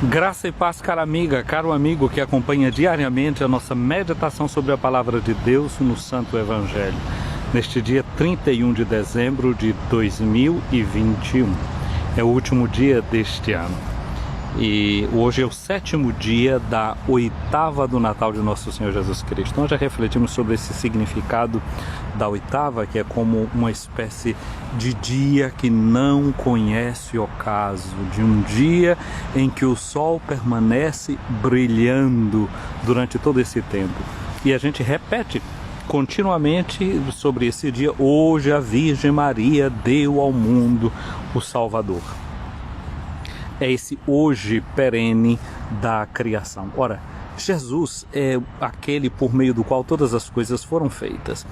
Graça e paz, cara amiga, caro amigo que acompanha diariamente a nossa meditação sobre a Palavra de Deus no Santo Evangelho, neste dia 31 de dezembro de 2021. É o último dia deste ano. E hoje é o 7º dia da oitava do Natal de Nosso Senhor Jesus Cristo. Nós já refletimos sobre esse significado da oitava, que é como uma espécie de dia que não conhece ocaso, de um dia em que o sol permanece brilhando durante todo esse tempo. E a gente repete continuamente sobre esse dia: hoje a Virgem Maria deu ao mundo o Salvador. É esse hoje perene da criação. Ora, Jesus é aquele por meio do qual todas as coisas foram feitas.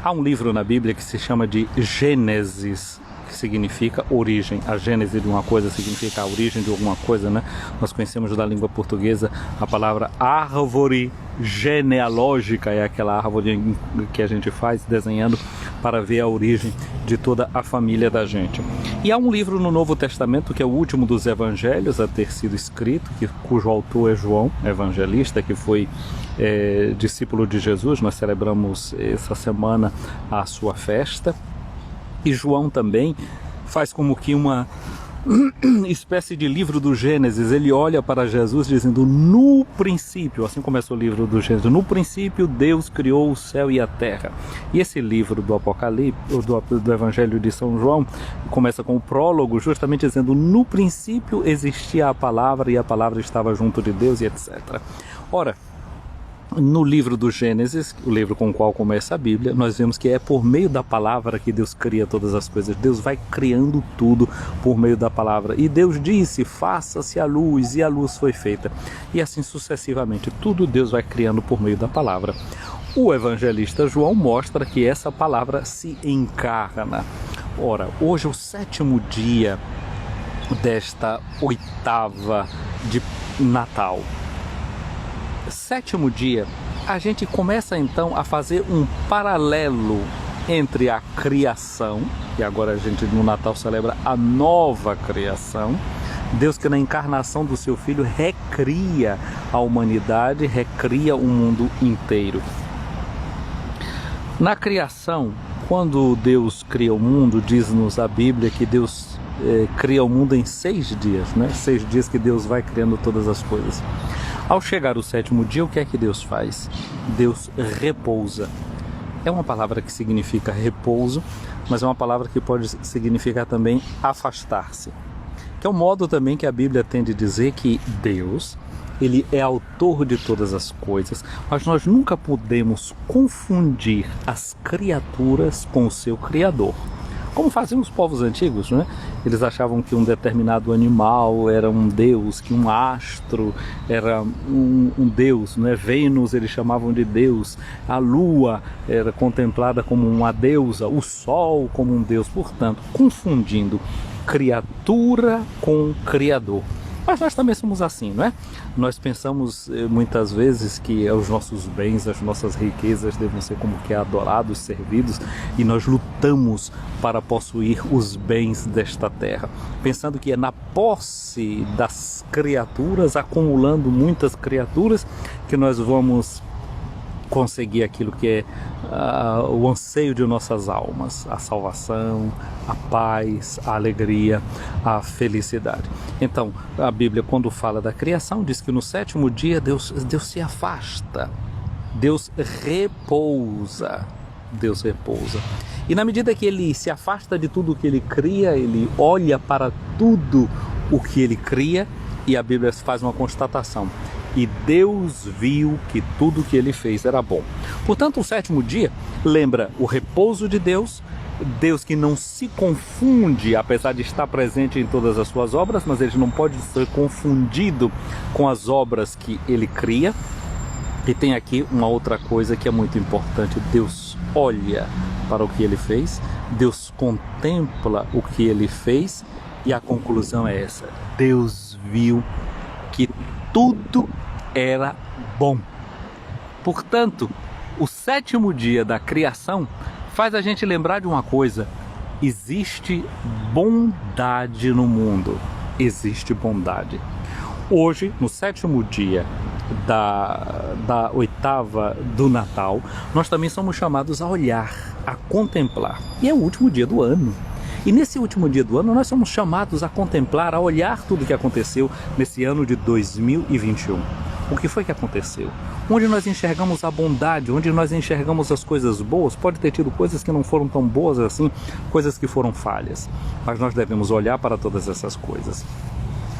Há um livro na Bíblia que se chama de Gênesis, que significa origem. A gênese de uma coisa significa a origem de alguma coisa, né? Nós conhecemos da língua portuguesa a palavra árvore genealógica, é aquela árvore que a gente faz desenhando para ver a origem de toda a família da gente. E há um livro no Novo Testamento que é o último dos evangelhos a ter sido escrito, cujo autor é João, evangelista, que foi discípulo de Jesus. Nós celebramos essa semana a sua festa. E João também faz como que uma espécie de livro do Gênesis. Ele olha para Jesus dizendo: no princípio, assim começa o livro do Gênesis, no princípio Deus criou o céu e a terra. E esse livro do Apocalipse, do Evangelho de São João, começa com o prólogo, justamente dizendo: no princípio existia a palavra e a palavra estava junto de Deus, e etc. Ora, no livro do Gênesis, o livro com o qual começa a Bíblia, nós vemos que é por meio da palavra que Deus cria todas as coisas. Deus vai criando tudo por meio da palavra. E Deus disse: faça-se a luz, e a luz foi feita. E assim sucessivamente, tudo Deus vai criando por meio da palavra. O evangelista João mostra que essa palavra se encarna. Ora, hoje é o 7º dia desta oitava de Natal. 7º dia, a gente começa então a fazer um paralelo entre a criação, e agora a gente no Natal celebra a nova criação. Deus, que na encarnação do seu Filho recria a humanidade, recria o mundo inteiro. Na criação, quando Deus cria o mundo, diz-nos a Bíblia que Deus cria o mundo em 6 dias, né? 6 dias que Deus vai criando todas as coisas. Ao chegar o 7º dia, o que é que Deus faz? Deus repousa. É uma palavra que significa repouso, mas é uma palavra que pode significar também afastar-se. Que é um modo também que a Bíblia tem de dizer que Deus, Ele é autor de todas as coisas, mas nós nunca podemos confundir as criaturas com o seu Criador. Como faziam os povos antigos, né? Eles achavam que um determinado animal era um deus, que um astro era um deus, né? Vênus eles chamavam de deus, a lua era contemplada como uma deusa, o sol como um deus, portanto, confundindo criatura com criador. Mas nós também somos assim, não é? Nós pensamos muitas vezes que os nossos bens, as nossas riquezas devem ser como que adorados, servidos, e nós lutamos para possuir os bens desta terra, pensando que é na posse das criaturas, acumulando muitas criaturas, que nós vamos conseguir aquilo que é o anseio de nossas almas, a salvação, a paz, a alegria, a felicidade. Então, a Bíblia, quando fala da criação, diz que no 7º dia Deus se afasta, Deus repousa. Deus repousa. E na medida que Ele se afasta de tudo o que Ele cria, Ele olha para tudo o que Ele cria, e a Bíblia faz uma constatação: e Deus viu que tudo que Ele fez era bom. Portanto, o 7º dia lembra o repouso de Deus, Deus que não se confunde, apesar de estar presente em todas as suas obras, mas Ele não pode ser confundido com as obras que Ele cria. E tem aqui uma outra coisa que é muito importante: Deus olha para o que Ele fez, Deus contempla o que Ele fez, e a conclusão é essa: Deus viu que tudo era bom. Portanto, o 7º dia da criação faz a gente lembrar de uma coisa: existe bondade no mundo. Existe bondade. Hoje, no 7º dia da oitava do Natal, nós também somos chamados a olhar, a contemplar. E é o último dia do ano. E nesse último dia do ano, nós somos chamados a contemplar, a olhar tudo o que aconteceu nesse ano de 2021. O que foi que aconteceu? Onde nós enxergamos a bondade, onde nós enxergamos as coisas boas, pode ter tido coisas que não foram tão boas assim, coisas que foram falhas. Mas nós devemos olhar para todas essas coisas,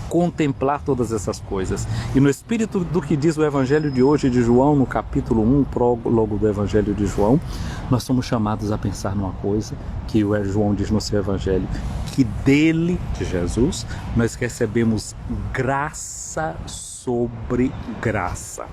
contemplar todas essas coisas. E no espírito do que diz o Evangelho de hoje de João, no capítulo 1, prólogo do Evangelho de João, nós somos chamados a pensar numa coisa que o João diz no seu Evangelho, que dele, de Jesus, nós recebemos graça sobre graça.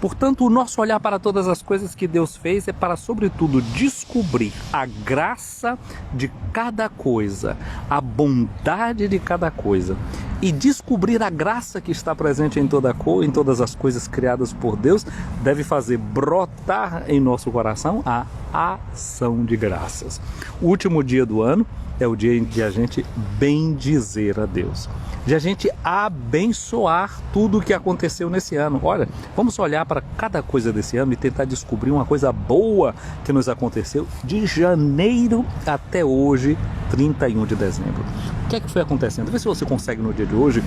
Portanto, o nosso olhar para todas as coisas que Deus fez é para, sobretudo, descobrir a graça de cada coisa, a bondade de cada coisa. E descobrir a graça que está presente em todas as coisas criadas por Deus deve fazer brotar em nosso coração a ação de graças. O último dia do ano é o dia de a gente bendizer a Deus, de a gente abençoar tudo o que aconteceu nesse ano. Olha, vamos olhar para cada coisa desse ano e tentar descobrir uma coisa boa que nos aconteceu de janeiro até hoje, 31 de dezembro. O que é que foi acontecendo? Vê se você consegue no dia de hoje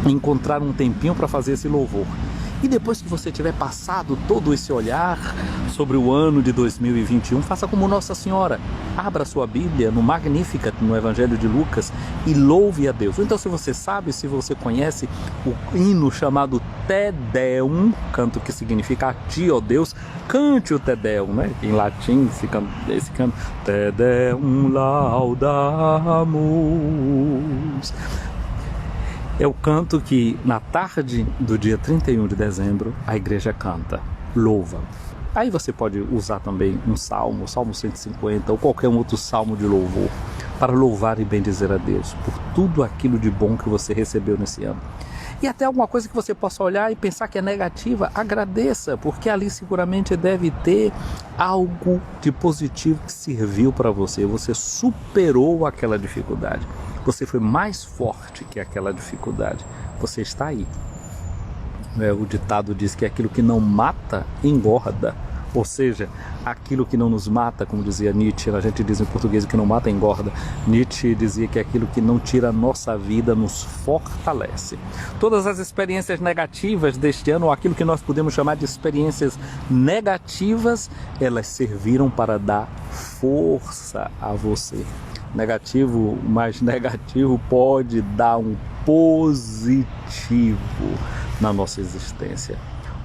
encontrar um tempinho para fazer esse louvor. E depois que você tiver passado todo esse olhar sobre o ano de 2021, faça como Nossa Senhora. Abra sua Bíblia no Magnificat, no Evangelho de Lucas, e louve a Deus. Ou então, se você sabe, se você conhece o hino chamado Te Deum, canto que significa a ti, ó Deus, cante o Te Deum, né? Em latim, esse canto, Te Deum laudamus. É o canto que, na tarde do dia 31 de dezembro, a igreja canta, louva. Aí você pode usar também um salmo, o Salmo 150, ou qualquer outro salmo de louvor, para louvar e bendizer a Deus por tudo aquilo de bom que você recebeu nesse ano. E até alguma coisa que você possa olhar e pensar que é negativa, agradeça, porque ali seguramente deve ter algo de positivo que serviu para você. Você superou aquela dificuldade. Você foi mais forte que aquela dificuldade. Você está aí. O ditado diz que aquilo que não mata, engorda. Ou seja, aquilo que não nos mata, como dizia Nietzsche, a gente diz em português que não mata, engorda. Nietzsche dizia que aquilo que não tira a nossa vida nos fortalece. Todas as experiências negativas deste ano, ou aquilo que nós podemos chamar de experiências negativas, elas serviram para dar força a você. Negativo, mas negativo pode dar um positivo na nossa existência.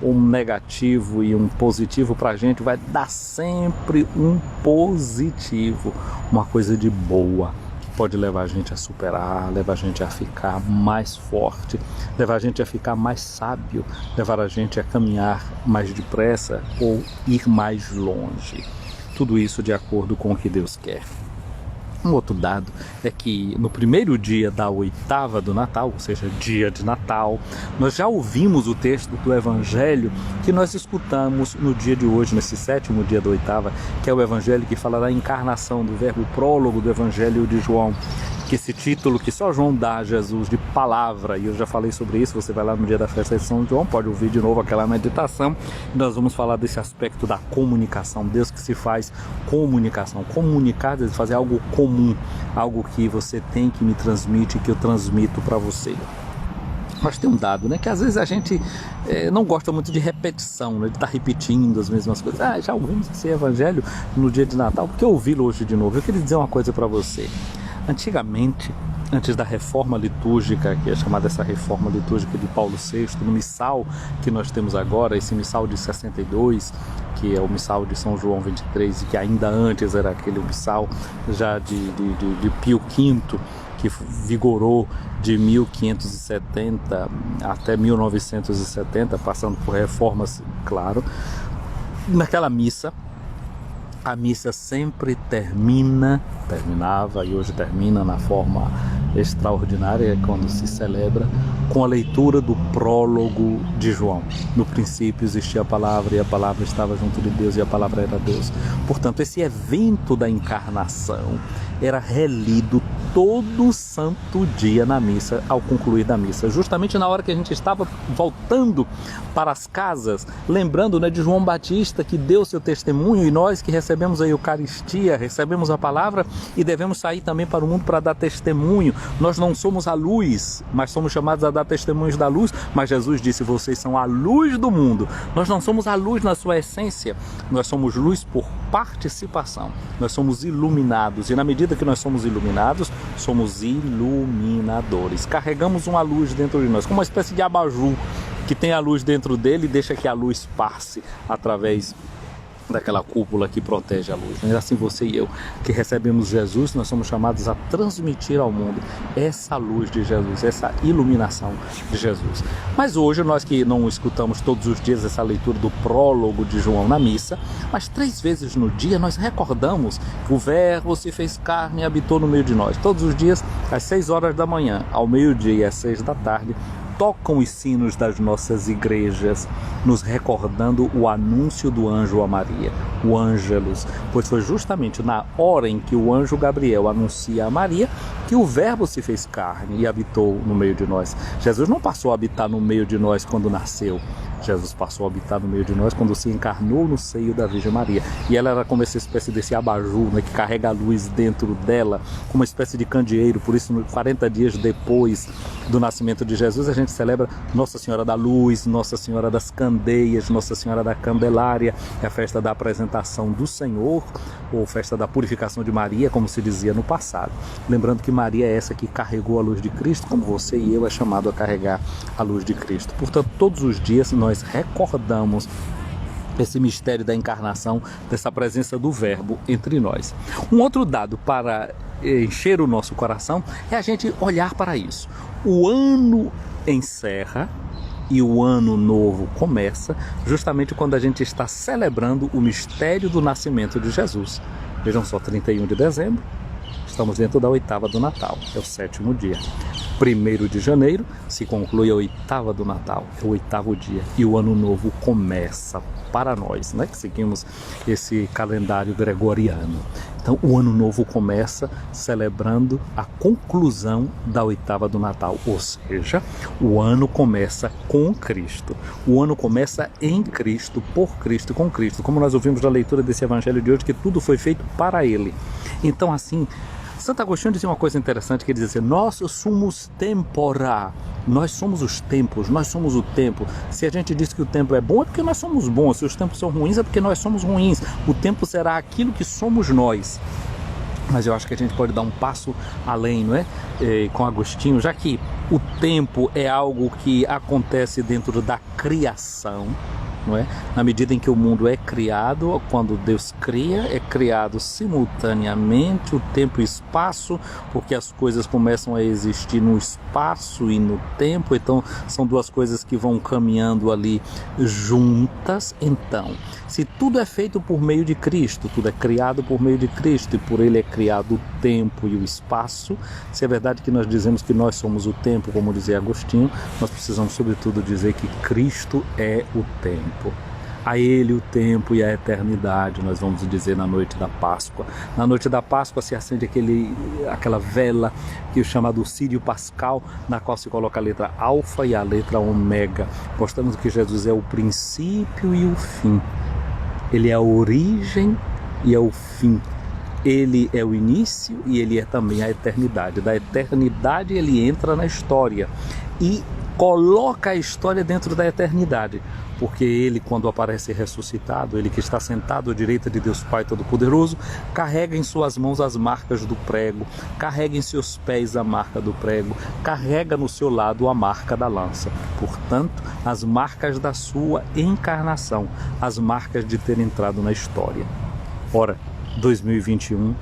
Um negativo e um positivo para a gente vai dar sempre um positivo, uma coisa de boa, que pode levar a gente a superar, levar a gente a ficar mais forte, levar a gente a ficar mais sábio, levar a gente a caminhar mais depressa ou ir mais longe. Tudo isso de acordo com o que Deus quer. Um outro dado é que no primeiro dia da oitava do Natal, ou seja, dia de Natal, nós já ouvimos o texto do Evangelho que nós escutamos no dia de hoje, nesse 7º dia da oitava, que é o Evangelho que fala da encarnação, do verbo prólogo do Evangelho de João. Que esse título que só João dá a Jesus de palavra, e eu já falei sobre isso, você vai lá no dia da festa de São João, pode ouvir de novo aquela meditação, e nós vamos falar desse aspecto da comunicação, Deus que se faz comunicação, comunicar, fazer algo comum, algo que você tem, que me transmite, que eu transmito para você. Mas tem um dado, né, que às vezes a gente não gosta muito de repetição, né, de estar repetindo as mesmas coisas. Já ouvimos esse evangelho no dia de Natal, porque eu ouvi-lo hoje de novo. Eu queria dizer uma coisa para você. Antigamente, antes da reforma litúrgica, que é chamada essa reforma litúrgica de Paulo VI, no missal que nós temos agora, esse missal de 62, que é o missal de São João 23, e que ainda antes era aquele missal já de Pio V, que vigorou de 1570 até 1970, passando por reformas, claro. Naquela missa, a missa sempre terminava e hoje termina na forma extraordinária, quando se celebra com a leitura do prólogo de João. No princípio existia a palavra, e a palavra estava junto de Deus, e a palavra era Deus. Portanto, esse evento da encarnação era relido todo santo dia na missa, ao concluir da missa. Justamente na hora que a gente estava voltando para as casas, lembrando, né, de João Batista, que deu seu testemunho, e nós que recebemos a Eucaristia, recebemos a palavra e devemos sair também para o mundo para dar testemunho. Nós não somos a luz, mas somos chamados a dar testemunhos da luz, mas Jesus disse: vocês são a luz do mundo. Nós não somos a luz na sua essência, nós somos luz por participação, nós somos iluminados, e na medida que nós somos iluminados, somos iluminadores. Carregamos uma luz dentro de nós, como uma espécie de abajur que tem a luz dentro dele e deixa que a luz passe através daquela cúpula que protege a luz. É assim você e eu, que recebemos Jesus, nós somos chamados a transmitir ao mundo essa luz de Jesus, essa iluminação de Jesus. Mas hoje, nós que não escutamos todos os dias essa leitura do prólogo de João na missa, mas 3 vezes no dia nós recordamos que o Verbo se fez carne e habitou no meio de nós. Todos os dias, às 6 horas da manhã, ao meio-dia e às 6 da tarde, tocam os sinos das nossas igrejas, nos recordando o anúncio do anjo a Maria, o Ângelus, pois foi justamente na hora em que o anjo Gabriel anuncia a Maria que o Verbo se fez carne e habitou no meio de nós. Jesus não passou a habitar no meio de nós quando nasceu. Jesus passou a habitar no meio de nós quando se encarnou no seio da Virgem Maria. E ela era como essa espécie desse abajur, né, que carrega a luz dentro dela, como uma espécie de candeeiro. Por isso, 40 dias depois do nascimento de Jesus, a gente celebra Nossa Senhora da Luz, Nossa Senhora das Candeias, Nossa Senhora da Candelária, é a festa da apresentação do Senhor, ou festa da purificação de Maria, como se dizia no passado. Lembrando que Maria é essa que carregou a luz de Cristo, como você e eu é chamado a carregar a luz de Cristo. Portanto, todos os dias nós recordamos esse mistério da encarnação, dessa presença do Verbo entre nós. Um outro dado para encher o nosso coração é a gente olhar para isso. O ano encerra e o ano novo começa justamente quando a gente está celebrando o mistério do nascimento de Jesus. Vejam só, 31 de dezembro, estamos dentro da 8ª do Natal, é o 7º dia. 1º de janeiro se conclui a 8ª do Natal, é o 8º dia, e o ano novo começa para nós, né, que seguimos esse calendário gregoriano. Então o ano novo começa celebrando a conclusão da 8ª do Natal, ou seja, o ano começa com Cristo, o ano começa em Cristo, por Cristo e com Cristo, como nós ouvimos na leitura desse evangelho de hoje, que tudo foi feito para Ele. Então assim, Santo Agostinho dizia uma coisa interessante, que ele dizia assim: nós somos tempora, nós somos os tempos, nós somos o tempo. Se a gente diz que o tempo é bom, é porque nós somos bons. Se os tempos são ruins, é porque nós somos ruins. O tempo será aquilo que somos nós. Mas eu acho que a gente pode dar um passo além, não é? Com Agostinho, já que o tempo é algo que acontece dentro da criação, não é? Na medida em que o mundo é criado, quando Deus cria, é criado simultaneamente o tempo e espaço, porque as coisas começam a existir no espaço e no tempo, então são duas coisas que vão caminhando ali juntas. Então, se tudo é feito por meio de Cristo, tudo é criado por meio de Cristo, e por Ele é criado o tempo e o espaço, se é verdade que nós dizemos que nós somos o tempo, como dizia Agostinho, nós precisamos sobretudo dizer que Cristo é o tempo. A Ele o tempo e a eternidade, nós vamos dizer na noite da Páscoa. Na noite da Páscoa se acende aquela vela que é chamada Sírio Pascal, na qual se coloca a letra alfa e a letra ômega, mostrando que Jesus é o princípio e o fim. Ele é a origem e é o fim. Ele é o início e Ele é também a eternidade. Da eternidade Ele entra na história e coloca a história dentro da eternidade, porque Ele, quando aparece ressuscitado, Ele que está sentado à direita de Deus Pai Todo-Poderoso, carrega em suas mãos as marcas do prego, carrega em seus pés a marca do prego, carrega no seu lado a marca da lança. Portanto, as marcas da sua encarnação, as marcas de ter entrado na história. Ora, 2021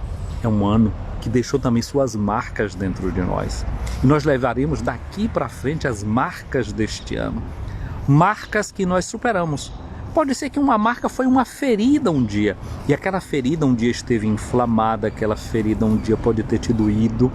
é um ano que deixou também suas marcas dentro de nós. E nós levaremos daqui para frente as marcas deste ano. Marcas que nós superamos. Pode ser que uma marca foi uma ferida um dia, e aquela ferida um dia esteve inflamada, aquela ferida um dia pode ter te doído,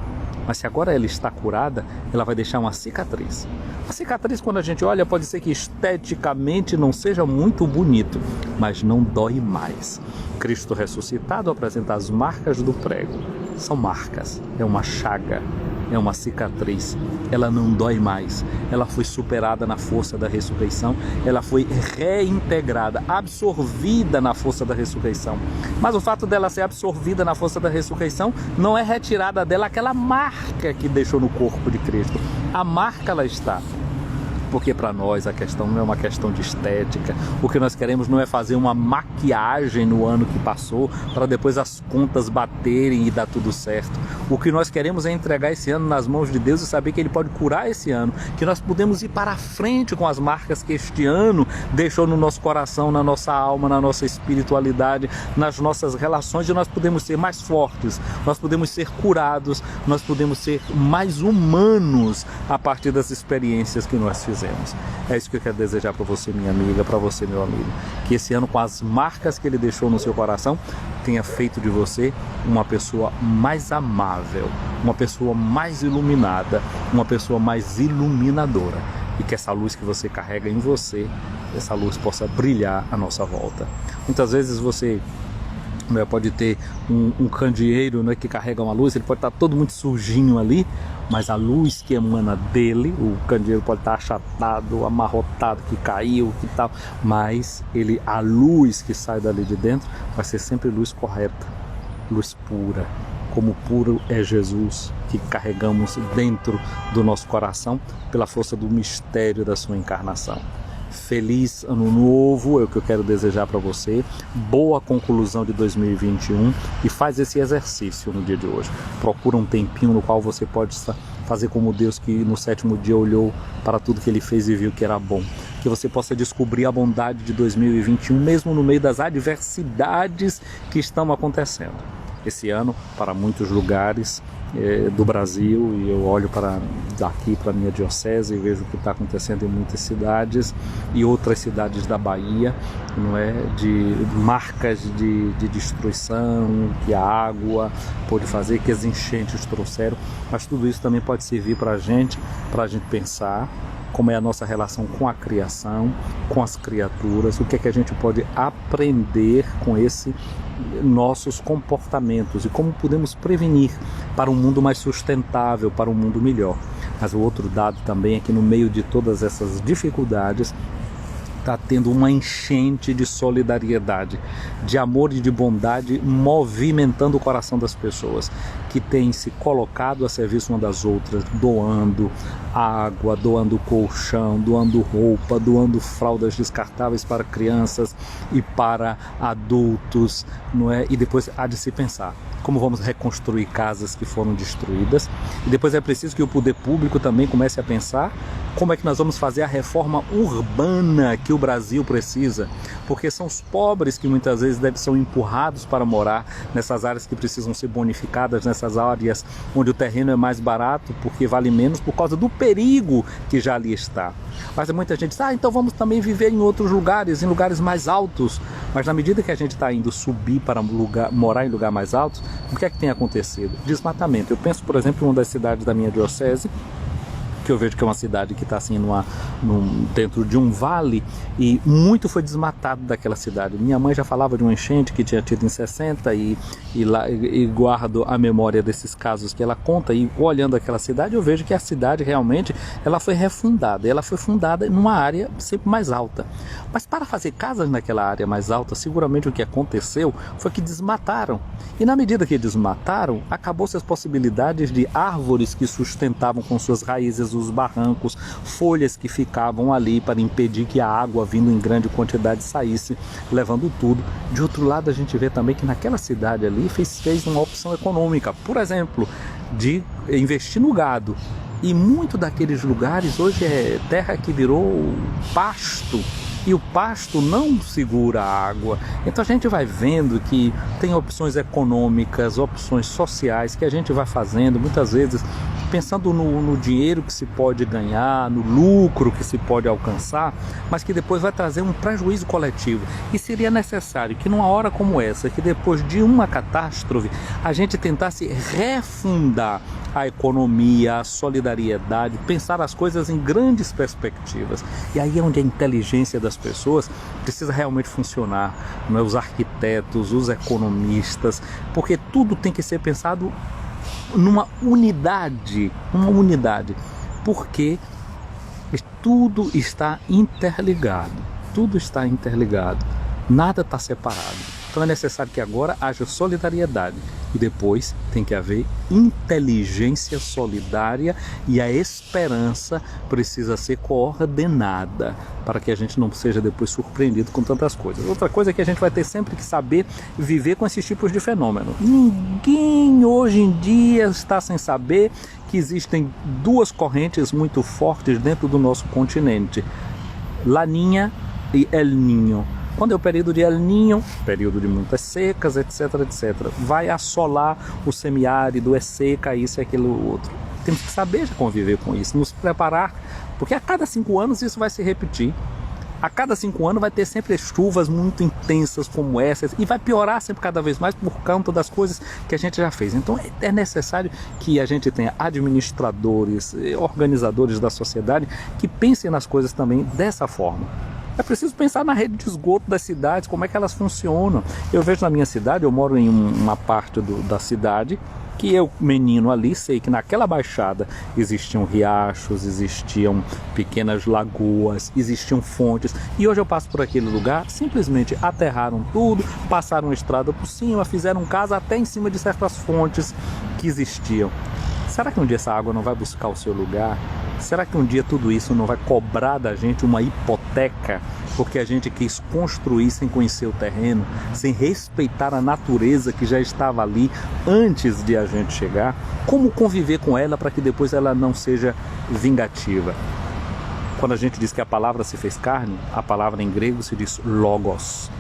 mas se agora ela está curada, ela vai deixar uma cicatriz. A cicatriz, quando a gente olha, pode ser que esteticamente não seja muito bonito, mas não dói mais. Cristo ressuscitado apresenta as marcas do prego. São marcas, é uma chaga, é uma cicatriz. Ela não dói mais. Ela foi superada na força da ressurreição. Ela foi reintegrada, absorvida na força da ressurreição. Mas o fato dela ser absorvida na força da ressurreição não é retirada dela aquela marca que deixou no corpo de Cristo. A marca ela está. Porque para nós a questão não é uma questão de estética. O que nós queremos não é fazer uma maquiagem no ano que passou para depois as contas baterem e dar tudo certo. O que nós queremos é entregar esse ano nas mãos de Deus e saber que Ele pode curar esse ano, que nós podemos ir para frente com as marcas que este ano deixou no nosso coração, na nossa alma, na nossa espiritualidade, nas nossas relações, e nós podemos ser mais fortes, nós podemos ser curados, nós podemos ser mais humanos a partir das experiências que nós fizemos. É isso que eu quero desejar para você, minha amiga, para você, meu amigo. Que esse ano, com as marcas que Ele deixou no seu coração, tenha feito de você uma pessoa mais amável, uma pessoa mais iluminada, uma pessoa mais iluminadora. E que essa luz que você carrega em você, essa luz possa brilhar à nossa volta. Muitas vezes você pode ter um candeeiro que carrega uma luz, ele pode estar todo muito sujinho ali, mas a luz que emana dele, o candeeiro pode estar achatado, amarrotado, que caiu, que tal, mas a luz que sai dali de dentro vai ser sempre luz correta, luz pura, como puro é Jesus, que carregamos dentro do nosso coração pela força do mistério da sua encarnação. Feliz ano novo, é o que eu quero desejar para você. Boa conclusão de 2021 e faz esse exercício no dia de hoje. Procura um tempinho no qual você pode fazer como Deus, que no 7º dia olhou para tudo que Ele fez e viu que era bom. Que você possa descobrir a bondade de 2021, mesmo no meio das adversidades que estão acontecendo. Esse ano, para muitos lugares do Brasil, e eu olho daqui para a minha diocese e vejo o que está acontecendo em muitas cidades e outras cidades da Bahia, não é? De marcas de destruição que a água pôde fazer, que as enchentes trouxeram, mas tudo isso também pode servir para a gente pensar como é a nossa relação com a criação, com as criaturas, o que é que a gente pode aprender com nossos comportamentos e como podemos prevenir para um mundo mais sustentável, para um mundo melhor. Mas o outro dado também é que no meio de todas essas dificuldades está tendo uma enchente de solidariedade, de amor e de bondade movimentando o coração das pessoas que têm se colocado a serviço uma das outras, doando água, doando colchão, doando roupa, doando fraldas descartáveis para crianças e para adultos, não é? E depois há de se pensar como vamos reconstruir casas que foram destruídas, e depois é preciso que o poder público também comece a pensar como é que nós vamos fazer a reforma urbana que o Brasil precisa, porque são os pobres que muitas vezes são empurrados para morar nessas áreas que precisam ser bonificadas, nessas áreas onde o terreno é mais barato porque vale menos por causa do perigo que já ali está. Mas muita gente diz, então vamos também viver em outros lugares, em lugares mais altos. Mas na medida que a gente está indo subir para morar em lugar mais alto, o que é que tem acontecido? Desmatamento. Eu penso, por exemplo, em uma das cidades da minha diocese, que eu vejo que é uma cidade que está assim dentro de um vale, e muito foi desmatado daquela cidade. Minha mãe já falava de uma enchente que tinha tido em 60 e guardo a memória desses casos que ela conta, e olhando aquela cidade eu vejo que a cidade realmente ela foi refundada, ela foi fundada numa área sempre mais alta. Mas para fazer casas naquela área mais alta, seguramente o que aconteceu foi que desmataram. E na medida que desmataram, acabou-se as possibilidades de árvores que sustentavam com suas raízes os barrancos, folhas que ficavam ali para impedir que a água vindo em grande quantidade saísse, levando tudo. De outro lado, a gente vê também que naquela cidade ali fez uma opção econômica, por exemplo, de investir no gado. E muito daqueles lugares hoje é terra que virou pasto, e o pasto não segura a água. Então a gente vai vendo que tem opções econômicas, opções sociais que a gente vai fazendo, muitas vezes pensando no dinheiro que se pode ganhar, no lucro que se pode alcançar, mas que depois vai trazer um prejuízo coletivo. E seria necessário que numa hora como essa, que depois de uma catástrofe, a gente tentasse refundar a economia, a solidariedade, pensar as coisas em grandes perspectivas. E aí é onde a inteligência das pessoas precisa realmente funcionar, não é? Os arquitetos, os economistas, porque tudo tem que ser pensado numa unidade, porque tudo está interligado, nada está separado. Então é necessário que agora haja solidariedade e depois tem que haver inteligência solidária, e a esperança precisa ser coordenada para que a gente não seja depois surpreendido com tantas coisas. Outra coisa é que a gente vai ter sempre que saber viver com esses tipos de fenômeno. Ninguém hoje em dia está sem saber que existem duas correntes muito fortes dentro do nosso continente: Laninha e El Niño. Quando é o período de El Niño, período de muitas secas, etc, vai assolar o semiárido, é seca, isso e aquilo outro. Temos que saber conviver com isso, nos preparar, porque a cada 5 anos isso vai se repetir. A cada 5 anos vai ter sempre chuvas muito intensas como essas, e vai piorar sempre cada vez mais por conta das coisas que a gente já fez. Então é necessário que a gente tenha administradores, organizadores da sociedade que pensem nas coisas também dessa forma. É preciso pensar na rede de esgoto das cidades, como é que elas funcionam. Eu vejo na minha cidade, eu moro em uma parte da cidade, que eu, menino ali, sei que naquela baixada existiam riachos, existiam pequenas lagoas, existiam fontes. E hoje eu passo por aquele lugar, simplesmente aterraram tudo, passaram a estrada por cima, fizeram casa até em cima de certas fontes que existiam. Será que um dia essa água não vai buscar o seu lugar? Será que um dia tudo isso não vai cobrar da gente uma hipoteca? Porque a gente quis construir sem conhecer o terreno, sem respeitar a natureza que já estava ali antes de a gente chegar. Como conviver com ela para que depois ela não seja vingativa? Quando a gente diz que a palavra se fez carne, a palavra em grego se diz logos,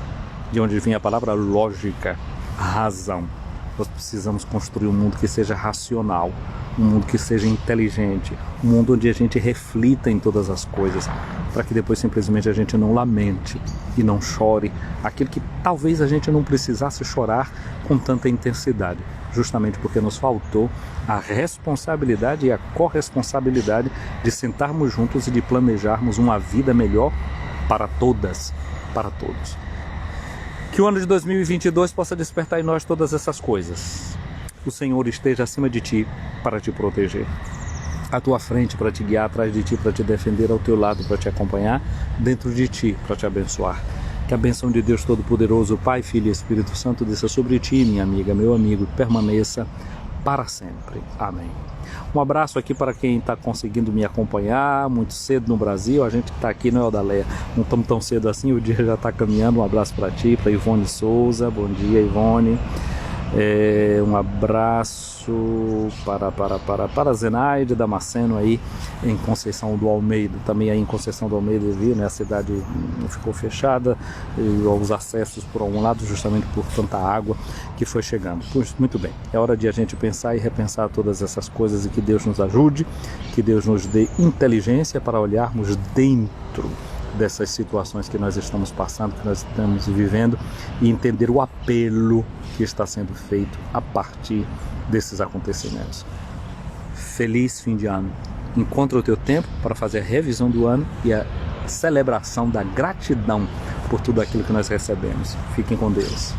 de onde vem a palavra lógica, razão. Nós precisamos construir um mundo que seja racional, um mundo que seja inteligente, um mundo onde a gente reflita em todas as coisas, para que depois simplesmente a gente não lamente e não chore aquilo que talvez a gente não precisasse chorar com tanta intensidade, justamente porque nos faltou a responsabilidade e a corresponsabilidade de sentarmos juntos e de planejarmos uma vida melhor para todas, para todos. Que o ano de 2022 possa despertar em nós todas essas coisas. O Senhor esteja acima de ti para te proteger, à tua frente para te guiar, atrás de ti para te defender, ao teu lado para te acompanhar, dentro de ti para te abençoar. Que a bênção de Deus Todo-Poderoso, Pai, Filho e Espírito Santo desça sobre ti, minha amiga, meu amigo, permaneça para sempre. Amém. Um abraço aqui para quem está conseguindo me acompanhar muito cedo no Brasil. A gente está aqui no Eudaleia, não estamos tão cedo assim, o dia já está caminhando. Um abraço para ti, para Ivone Souza. Bom dia, Ivone. Um abraço para Zenaide Damasceno aí em Conceição do Almeida, também aí em Conceição do Almeida, né? A cidade ficou fechada e os acessos por algum lado justamente por tanta água que foi chegando. Muito bem, é hora de a gente pensar e repensar todas essas coisas, e que Deus nos ajude, que Deus nos dê inteligência para olharmos dentro dessas situações que nós estamos passando, que nós estamos vivendo, e entender o apelo que está sendo feito a partir desses acontecimentos. Feliz fim de ano. Encontra o teu tempo para fazer a revisão do ano e a celebração da gratidão por tudo aquilo que nós recebemos. Fiquem com Deus.